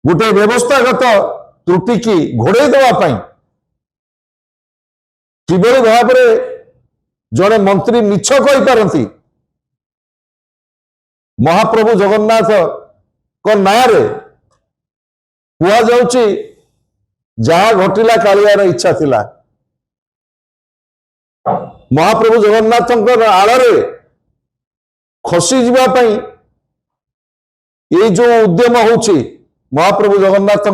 गोटे व्यवस्थागत त्रुटि की घोड़े देवाई किभली भाव जड़े मंत्री मिछ कही पारती महाप्रभु जगन्नाथ को नारे हुआ जाउची जहा घटिला कालियार इच्छा थिला महाप्रभु जगन्नाथ आड़े खसी जावाई ये जो उद्यम होची महाप्रभु जगन्नाथ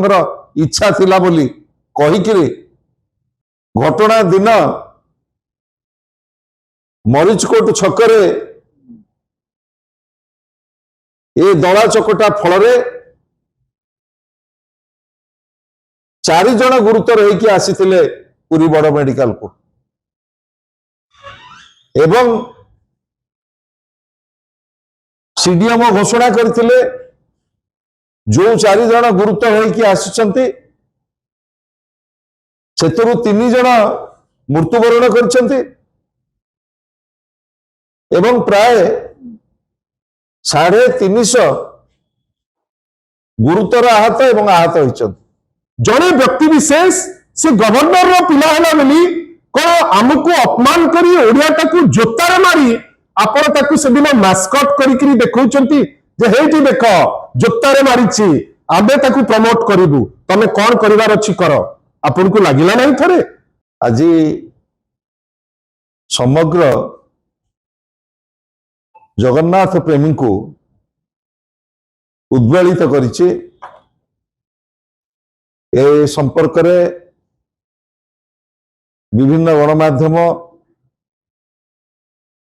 इच्छा थिला बोली कहिकिरी घटना दिन मरीचकोट छकरे ये दला चकटा फल 4 जन गुरुतर होइकी आसीथिले पुरी बड़ मेडिकल को एवं सीडीएम घोषणा करथिले जो 4 जन गुरुतर होइकी आसीचंती सेतरु 3 जन मृत्युवरण करचंती एवं प्राय 350 गुरुतर आहत एवं आहत होइचंती जड़े व्यक्ति विशेष से गवर्नर रो पिला हला बोली कौन आमको अपमान करी ओडिया टाकू जोतार मारी आपण ताकू से दिन मास्कट करी देखौचंती जे हेठी देख जोतार मारीची आबे ताकू प्रमोट करिबू तमे कौन करिवार अछि करो आपण को लागिला नहीं थरे आज समग्र जगन्नाथ प्रेमी को उद्वेलित करिछि ए संपर्क रे विभिन्न गणमाध्यम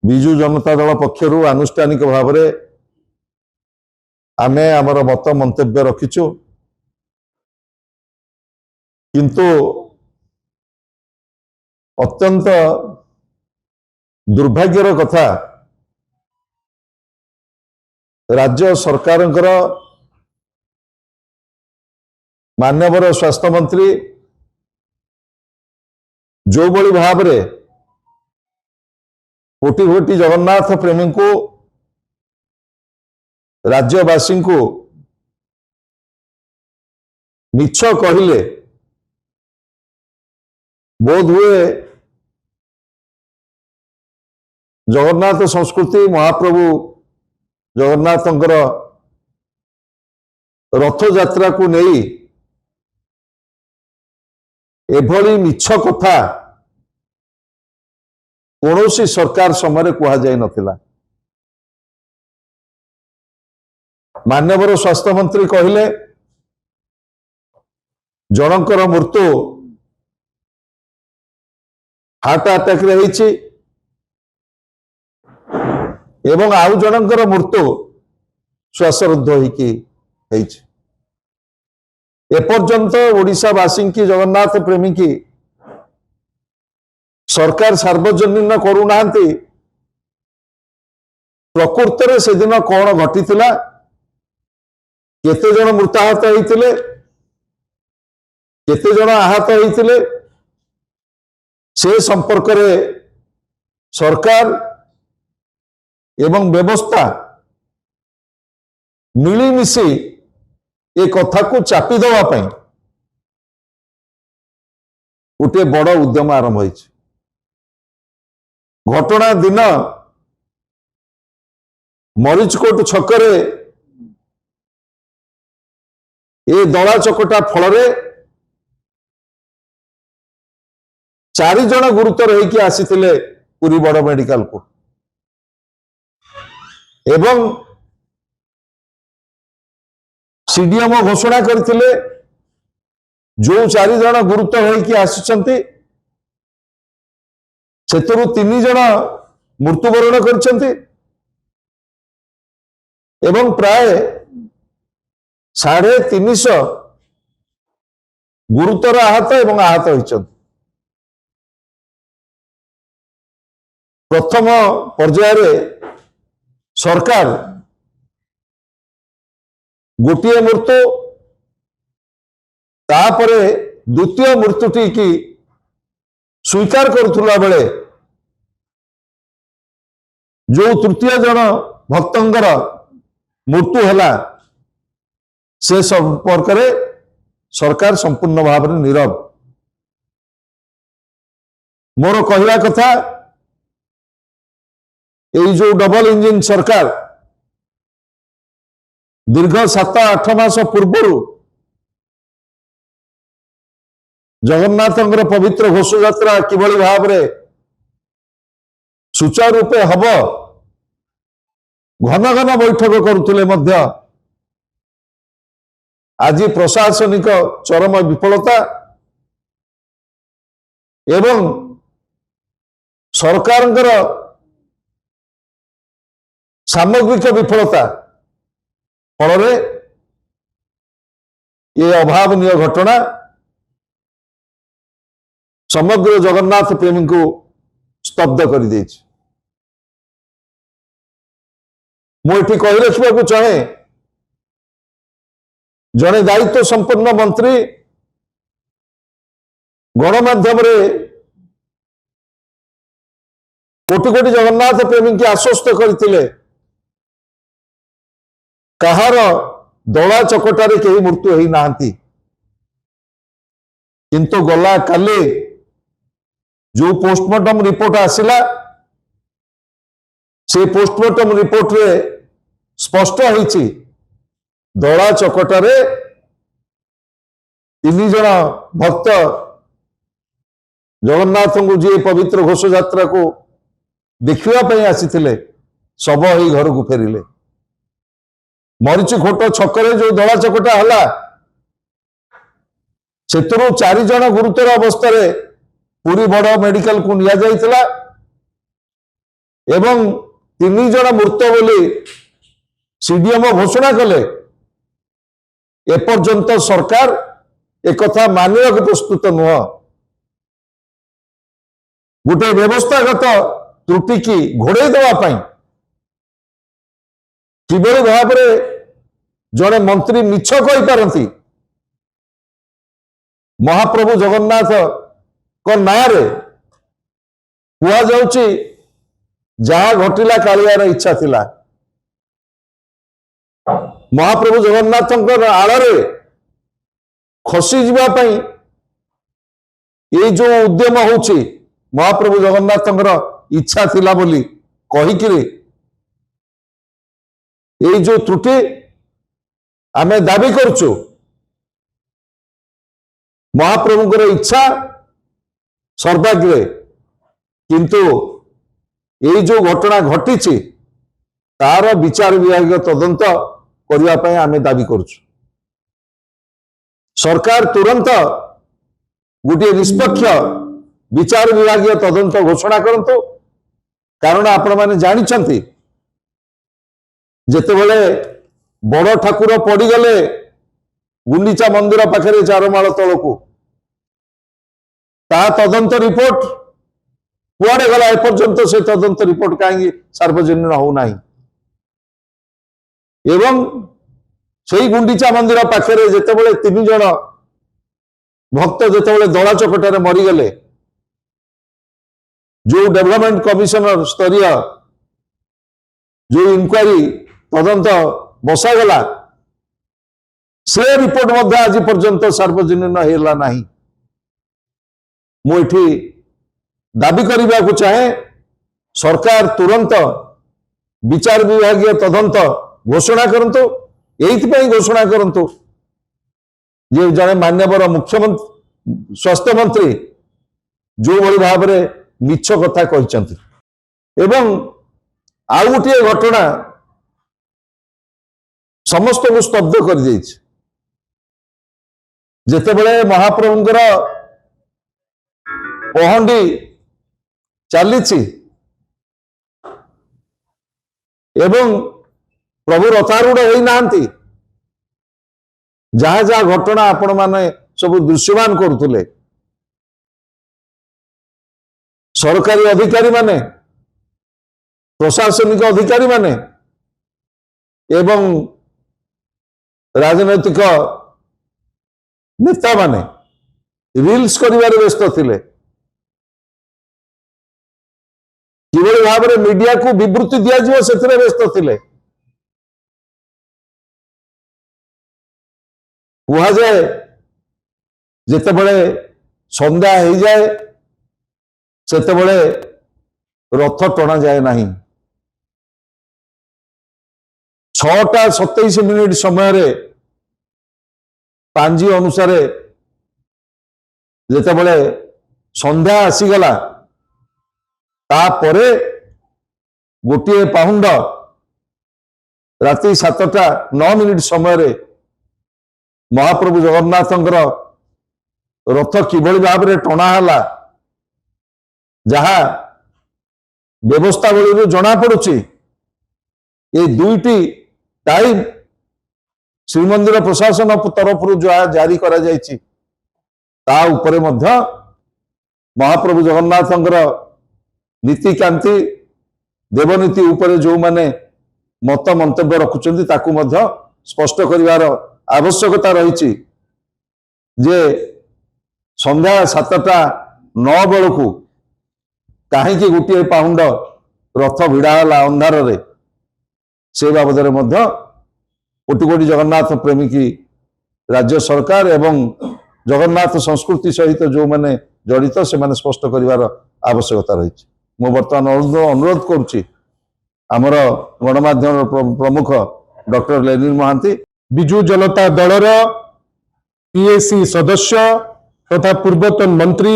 बिजु जनता दल पक्षरु आनुष्ठानिक भाव में आमे आमर मत मंतव्य रखिचु किंतु अत्यंत दुर्भाग्यर कथा राज्य सरकारंकर माननीय स्वास्थ्य मंत्री जो बड़ी भाव रे कोटि कोटि जगन्नाथ प्रेमी को राज्यवासी को मिछ कहले बोध हुए जगन्नाथ संस्कृति महाप्रभु जगन्नाथंकर रथ यात्रा को नहीं एभली मिछ कथा कौनसी सरकार समय कह जाई नथिला माननीय स्वास्थ्य मंत्री कहले जनकर मृत्यु हार्ट अटैक रे होईची एवं आउ जनकर मृत्यु श्वासरुद्ध होईकी होईची एपर्यंत ओडिशावासी की जगन्नाथ प्रेमी की सरकार सार्वजनीन करूना प्रकृत में से दिन कौन घटी केते जन मृताहत होते केते जन आहत होते से संपर्क रे सरकार एवं व्यवस्था मिलीमिशी ए कथा को चापी देवाई गोटे बड़ उद्यम आरंभ हो घटना दिन मरीचकोट छकरे ए दला चकटा फल 4 जन गुरुतर होइकी आसीथिले पुरी बड़ मेडिकल को एवं सीडीएम घोषणा करथिले जो 4 जन गुरुतर होइकी आसीचंती सेतरु 3 जन मृत्युवरण करचंती एवं प्राय 350 गुरुतर आहत एवं आहत होइचंती प्रथम पर्यायर सरकार गोटे मृत्यु तापरे द्वितीय मृत्युटी की स्वीकार करुला बेले जो तृतीय जन भक्तंकर मृत्यु है से संपर्क में सरकार संपूर्ण भाव में नीरव। मोर कहवा कथा ये जो डबल इंजिन सरकार दीर्घ 7-8 मास पूर्व जगन्नाथ पवित्र घोष यात्रा किभली भाव में सुचारू रूपे हब घन घन बैठक करुले मध्य आज प्रशासनिक चरम विफलता एवं सरकार सामग्रिक विफलता फल ये अभावनीय घटना समग्र जगन्नाथ प्रेमी को स्तब्ध कर दे। मुझे कही रखा चाहे जड़े दायित्व संपन्न मंत्री गणमाध्यम कोटि कोटि जगन्नाथ प्रेमी की आश्वस्त करते कहार दला चकटारे कहीं मृत्यु हो ना किंतु गला काली जो पोस्टमार्टम रिपोर्ट आसिला से पोस्टमार्टम रिपोर्ट रे स्पष्ट होईची दला चकटारे 3 जन भक्त जगन्नाथ को जी पवित्र घोष यात्रा को देखा आसी शव ही घर को फेरिले। मरीची खोट छकरे जो दला चकटा है से 4 जन गुरुतर अवस्था पुरी बड़ मेडिकल को निया जाइथिला एवं 3 जन मृत बोली सीडीएम घोषणा कले। एपर्यंत सरकार एक कथा मानवा को प्रस्तुत नुह। गोटे व्यवस्थागत त्रुटि की घोड़े देवाई किभली भाव में जड़े मंत्री मिछ कही पारती महाप्रभु जगन्नाथ को नारे हुआ जाउची जहाँ घटिला कालियार इच्छा थिला। महाप्रभु जगन्नाथ आड़े खसी जावाई ये जो उद्यम होची महाप्रभु जगन्नाथ इच्छा थिला बोली कहिकिरी ये जो त्रुटि आमे दाबी करचु महाप्रभुଙ୍କର इच्छा सर्वाग्रे किंतु ये जो घटना घटी तार विचार विभाग तदंत करने आमे दाबी करचु। सरकार तुरंत गोटे निष्पक्ष विचार विभाग तदंत घोषणा करंतु कारण आपण माने जानिछंती जेतेबेले बड़ ठाकुर पड़गले गुंडीचा मंदिर पाखे 4 माळ तलकू ता तदंत रिपोर्ट कुआडे गला एपर्यंत से तदंत रिपोर्ट कहीं सार्वजनीन होना एवं से गुंडीचा मंदिर पाखे जितेबाला 3 जन भक्त जितेबाला दला चकटारे मरीगले जो डेवलपमेंट कमिशनर स्तरीय जो इनक्वारी तदंत बसागला से रिपोर्ट मध्य आज पर्यंत सार्वजनीन है ना। मुझे दाबी करने को चाहे सरकार तुरंत विचार विभाग तदंत घोषणा करंतु। यही घोषणा करंतु जे जड़े मान्यवर मुख्यमंत्री स्वास्थ्य मंत्री जो भली भाव में मिछ कथा कहते एवं आउ गोटे घटना समस्त को स्तब्ध कर जेतेबेले महाप्रभुंकर पहंडी चली एवं प्रभु रथारूढ़ होना जहाँ जहाँ घटना आपण माने सब दृश्यमान करुले सरकारी अधिकारी माने प्रशासनिक अधिकारी माने एवं राजनैतिक नेता माने रील्स करिवारे व्यस्त थिले किभली भाव में मीडिया को विवृत्ति दिया से व्यस्त थिले। କୁହାଯାଏ ଯେତେବେଳେ ସନ୍ଧ୍ୟା ହେଇଯାଏ ସେତେବେଳେ ରଥ ଟଣା ଯାଏ ନାହିଁ। 6:27 ସମୟରେ ପାଞ୍ଜି ଅନୁସାରେ ଯେତେବେଳେ ସନ୍ଧ୍ୟା ଆସିଗଲା ତାପରେ ଗୋଟିଏ ପାହୁଣ୍ଡ ରାତି 7:09 ସମୟରେ ମହାପ୍ରଭୁ ଜଗନ୍ନାଥଙ୍କର ରଥ କିଭଳି ଭାବରେ ଟଣା ହେଲା ଯାହା ବ୍ୟବସ୍ଥାବଳୀରୁ ଜଣା ପଡୁଛି। ଏ ଦୁଇଟି ଟାଇମ ଶ୍ରୀମନ୍ଦିର ପ୍ରଶାସନ ତରଫରୁ ଯାହା ଜାରି କରାଯାଇଛି ତା ଉପରେ ମଧ୍ୟ ମହାପ୍ରଭୁ ଜଗନ୍ନାଥଙ୍କର ନୀତିକାନ୍ତି ଦେବନୀତି ଉପରେ ଯେଉଁମାନେ ମତ ମନ୍ତବ୍ୟ ରଖୁଛନ୍ତି ତାକୁ ମଧ୍ୟ ସ୍ପଷ୍ଟ କରିବାର ଆବଶ୍ୟକତା ରହିଛି ଯେ ସନ୍ଧ୍ୟା 7:09 ବେଳକୁ କାହିଁକି ଗୋଟିଏ ପାହୁଣ୍ଡ ରଥ ଭିଡ଼ା ହେଲା ଅନ୍ଧାରରେ, ସେ ବାବଦରେ ମଧ୍ୟ କୋଟି କୋଟି ଜଗନ୍ନାଥ ପ୍ରେମିକୀ ରାଜ୍ୟ ସରକାର ଏବଂ ଜଗନ୍ନାଥ ସଂସ୍କୃତି ସହିତ ଯେଉଁମାନେ ଜଡ଼ିତ ସେମାନେ ସ୍ପଷ୍ଟ କରିବାର ଆବଶ୍ୟକତା ରହିଛି। ମୁଁ ବର୍ତ୍ତମାନ ଅନୁରୋଧ କରୁଛି ଆମର ଗଣମାଧ୍ୟମର ପ୍ରମୁଖ ଡକ୍ଟର ଲେନିନ୍ ମହାନ୍ତି, ବିଜୁ ଜନତା ଦଳର ପିଏସି ସଦସ୍ୟ तथा पूर्वतन मंत्री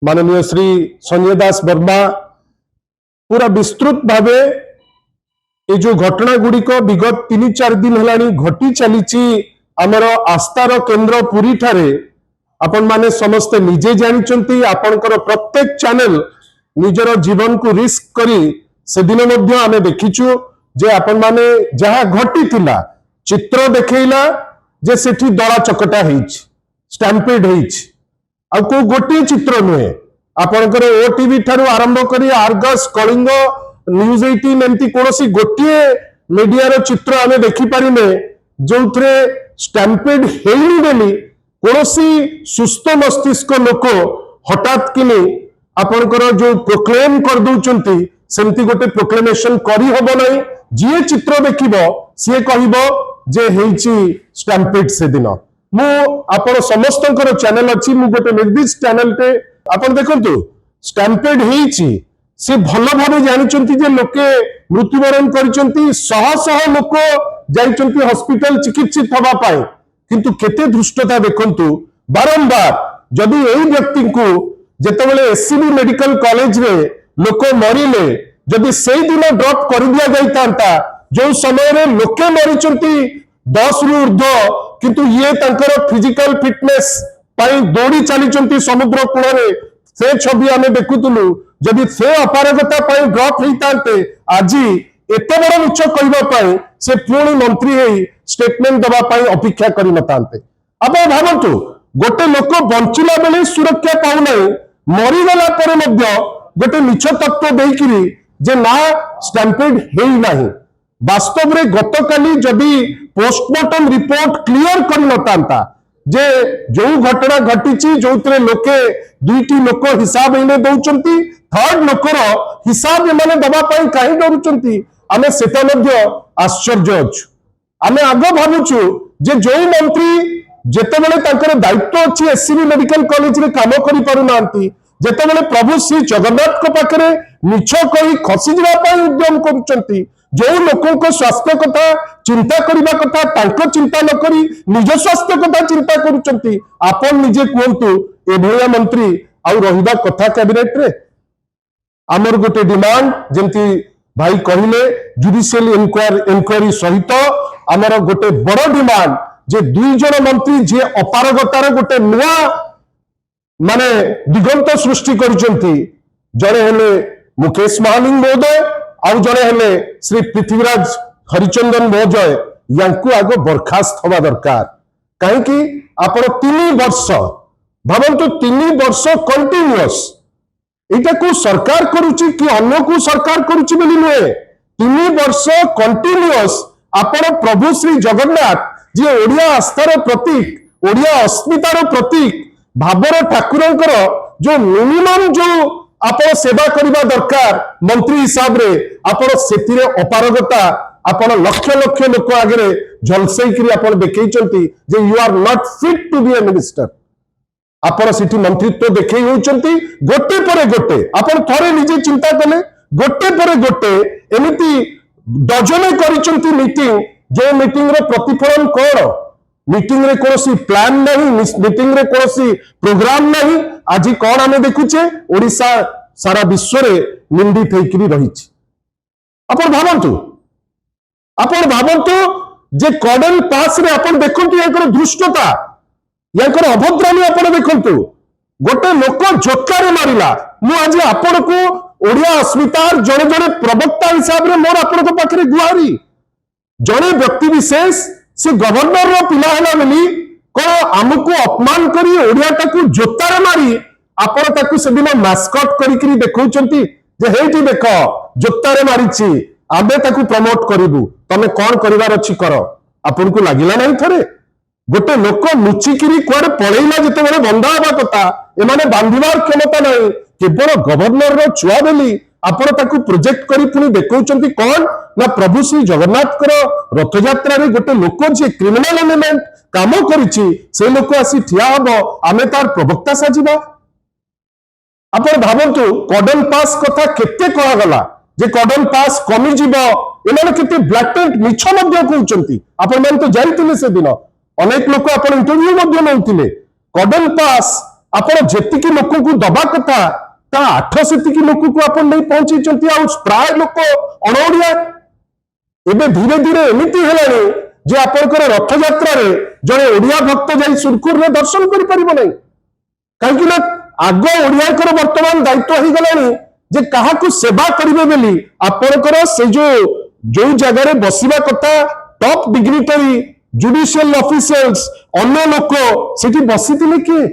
माननीय श्री संजय दास वर्मा पूरा विस्तृत भावे ये जो घटना गुड़िक विगत 3-4 दिन है घटी चली आमर आस्थार केन्द्र पुरी ठारे आपण माने समस्ते निजे जानी आपणकर प्रत्येक चैनल निजर जीवन को रिस्क करी से दिन मध्य आमे देखिचु जे आपण माने जहा घटी थिला चित्र देखैला जे सेठी दला चकटा हेच स्टैम्पेड हेच आ को गोटे चित्र नुहे आपणकर ओटीवी ठारू आरंभ करी आर्गस कलिंग न्यूज 18 एमती कोनोसी गोटे मीडिया रो चित्र आमे देखि पारिने जोथरे स्टैम्पेड हेइनी बेली कोनोसी सुस्थ मस्तिष्क लोक हठात किनी आपणकर जो प्रोक्लेम कर दउचंती सेमती गोटे प्रोक्लेमेशन करी हबो नै जे चित्र देखिबो से कहिबो जे हेइची स्टैम्पेड से दिन मु आपण समस्तकर चैनल अछि मु गोटे निर्दिष्ट चैनल पे आपण देखंतु स्टैम्पेड हेइची से भलो भाबे जानिचंती जे लोके मृत्युवरण करिचंती शह शह लोक जाइचंती हॉस्पिटल चिकित्सित हबा पाए किंतु केते दृष्टता देखंतु बारंबार जदि एई व्यक्ति को जेतेबेले एससीबी मेडिकल कॉलेज रे लोक मरिले जदि सेई दिन ड्रॉप कर दिया जाइतांता जो समय रे लोके मरिचंती 10 रु ऊर्ध्व किंतु ये तांकर फिजिकल फिटनेस पाई दौड़ी चलीचंती समुद्र कूଳରେ से छवि आमे देखुतलु जदि से अपारगता पाई ड्रॉप होइतांते आजी एते बड़ मिछ कहबा पाई से पुणी मंत्री हेई स्टेटमेंट दबा पाई अपेक्षा करि नतांते आपण भाबंतु गोटे लोक बंचिला बेले सुरक्षा पाउ नै मरि गला परे मध्य गोटे मिछ तत्व देइकिरी जे ना स्टैम्पेड हेई नाही वास्तव रे गतकाली जदि पोस्टमार्टम रिपोर्ट क्लियर कर नतांता जे जो घटना घटी जो लोके दुईटी लोक हिसाब इने दउचंती थर्ड लोकर हिसाब एमाने दबा पाई काहे डरुचंती आमे सेटा मध्य आश्चर्य अछु आमे आगो भाबुछु जे जो मंत्री जेतेबेले तांकर दायित्व अछि एससीबी मेडिकल कॉलेज रे काम करि पारु नांती जेतेबेले प्रभु श्री जगन्नाथ को पाखरे मिछ कहि खसी जबा पाई उद्यम करूचंती जो लोकों को स्वास्थ्य कथा चिंता करबा कथा तांको चिंता न करी निज स्वास्थ्य कथा चिंता करूचंती आपण निजे कहंतु ए भैया मंत्री आ रहिबा कथा कैबिनेट रे आमर गोटे डिमांड जेंती भाई कहिले जुडिशियल इंक्वायरी सहित आमर गोटे बड़ डिमांड जे 2 जन मंत्री जे अपारगतार गोटे नुआ माने दिगंत सृष्टि करिसंती जणे हेले मुकेश महालिंग महोदय आउ जणे हेले श्री पृथ्वीराज हरिचंदन महोदय यांकु आगो बरखास्त हवा दरकार काहेकि आपण 3 वर्ष भाबंतु 3 वर्ष कंटिन्यूअस एटा को सरकार करूची कि अन्य को सरकार करूची बोली नुहे 3 वर्ष कंटिन्यूअस आपण प्रभु श्री जगन्नाथ जे ओडिया आस्थार प्रतीक ओडिया अस्मितार प्रतीक भाबर ठाकुरंकर जो मिनिमम जो आपण सेवा करबा दरकार मंत्री हिसाब रे आपण सेतिरे अपारगता आपण लक्ष लक्ष लोक आगे झलसई करी आपण देखैचंती जे you are not fit to be a minister आपण सिटी मंत्रित्व देखै होचंती गोटे परे गोटे आपण थरे निजे चिंता कले गोटे परे गोटे एमिति डजने करिचंती मीटिंग जो मीटिंग रे प्रतिफलन कोन मीटिंग रे कोनोसी प्लान नहीं मीटिंग रे कोनोसी प्रोग्राम नहीं आज कौन आमे देखुचे ओडिशा सारा विश्व रे निंदित होइकरी रहिछि आपण भाबंतु जे कॉर्डन पास रे आपण देखंतु याकर दृष्टता याकर अभद्रामी आपण देखंतु गोटे लोक झोकारे मारिला मु आज आपण को ओडिया अस्मितार जणे जणे प्रवक्ता हिसाब रे मोर आपण को पाखरे गुहारी जणे व्यक्ति विशेष से गवर्नर रो पिला हला बोली कोन हमकु अपमान करी ओडिया टाकू जोतार मारी आपण ताकू सेदिन मास्कट करी देखौचंती जे हेठी देखो जोतारे मारिछि आबे ताकू प्रमोट करिबु तमे कोन करिवार अछि करो आपण को लागिला नाही थरे गोटे लोक मुचिकिरी कुआडे पळेइला जते बेले बंधा हबा कथा एमाने बांधिबार क्षमता नाही केवल गवर्नर रो छुआ बोली आपण ताकू प्रोजेक्ट करी पुनी देखौचंती कोन ना प्रभु श्री जगन्नाथ कर रथ यात्रा रे गोटे लोक जे क्रिमिनल एलिमेंट काम करिछि से लोक आसी ठिया हबो आमे तार प्रवक्ता साजिबा आपण भाबंतु कॉर्डन पास कथा केते कहा गला जे कॉर्डन पास कमी जीवो एमाने केते ब्लैटेंट मिछ मध्ये कहउचंती आपण मान तो जाइतिले से दिन अनेक लोक आपण इंटरव्यू मध्ये नउतिले कॉर्डन पास आपण जेतिकी लोक को दबा कथा ता 8 सेतिकी लोक को आपण नहीं पहुंचीचंती आ प्राय लोक अणोडिया एबे धीरे धीरे एमिति हेलानी जे आपनकर रथ यात्रा रे जणे ओडिया भक्त जाई सुरखुर रे दर्शन करि परिबो नै काहेकि ना आगो ओडियाकर वर्तमान दायित्व हो गलानी जे काहा को सेवा करिवे बेली आपनकर से जो जगह रे बसिबा कथा टॉप डिग्निटरी जुडिशियल ऑफिशियल्स अन्य लोक सेठी बसितिले के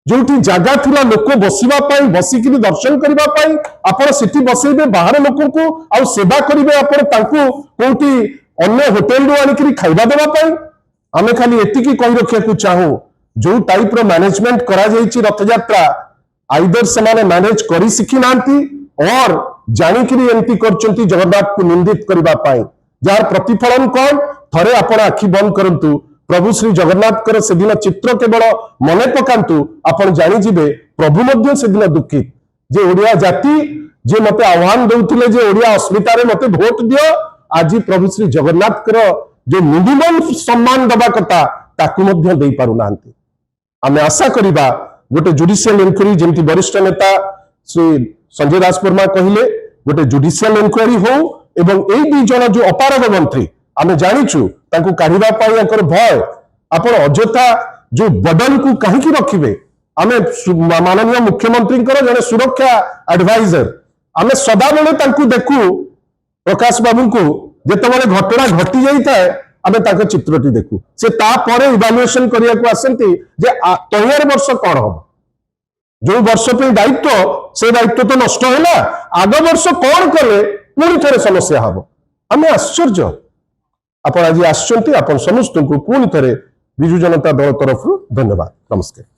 जोटी जगह थिला लोक बसिबा पाई बसिकिरी दर्शन करिबा पाई आपण सेठी बसैबे बाहर लोक को आ सेवा करिवे आपण तांको कोठी अन्य होटल रो आनिकरी खाइबा देबा पाई आमे खाली एतिकी कहि रखिया को चाहू जो टाइप रो मैनेजमेंट करा जाईची रथ यात्रा आइदर समाने मैनेज करी सिखी नांती और जानिकरी एंती करचंती जगन्नाथ को निंदित करिबा पाई जार प्रतिफलन कोन थरे आपण आखि बंद करंतु प्रभु श्री जगन्नाथ कर सेदिन चित्र केवल मने पकांतु आपण जानि जिबे प्रभु मध्ये सेदिन दुखित जे ओडिया जाति जे मते आह्वान दउतिले जे ओडिया अस्मिता रे मते वोट दियो आज प्रभु श्री जगन्नाथ कर जो मिनिमम सम्मान दबा कथा ताकू मध्ये देई पारु नांती आमे आशा करिबा गोटे जुडिशियल इंक्वायरी जेंति वरिष्ठ नेता श्री संजय राजवर्मा कहिले गोटे जुडिशियल इंक्वायरी हो एवं ए दी जन जो अपारग मंत्री आमे जानिछु तांको काढिबा पाई अंकर भय आपण अजथा जो बदन को कहीं की रखिबे आमे माननीय मुख्यमंत्री जने सुरक्षा एडवाइजर आमे सदा बेले तांको देखु प्रकाश बाबू को जेतेबेले घटना घटी जाइता आमे ताको चित्रटी देखु से ता परे इवैल्यूएशन करिया को आसंती जे तयार वर्ष कोन हो जो वर्ष पे दायित्व से दायित्व तो नष्ट होला आग वर्ष कोन कले पुणी थरे समस्या हबो आमे आश्चर्य आपण आज आसचंती आपण समस्त को पुणी थरे बिजु जनता दल तरफ धन्यवाद नमस्कार।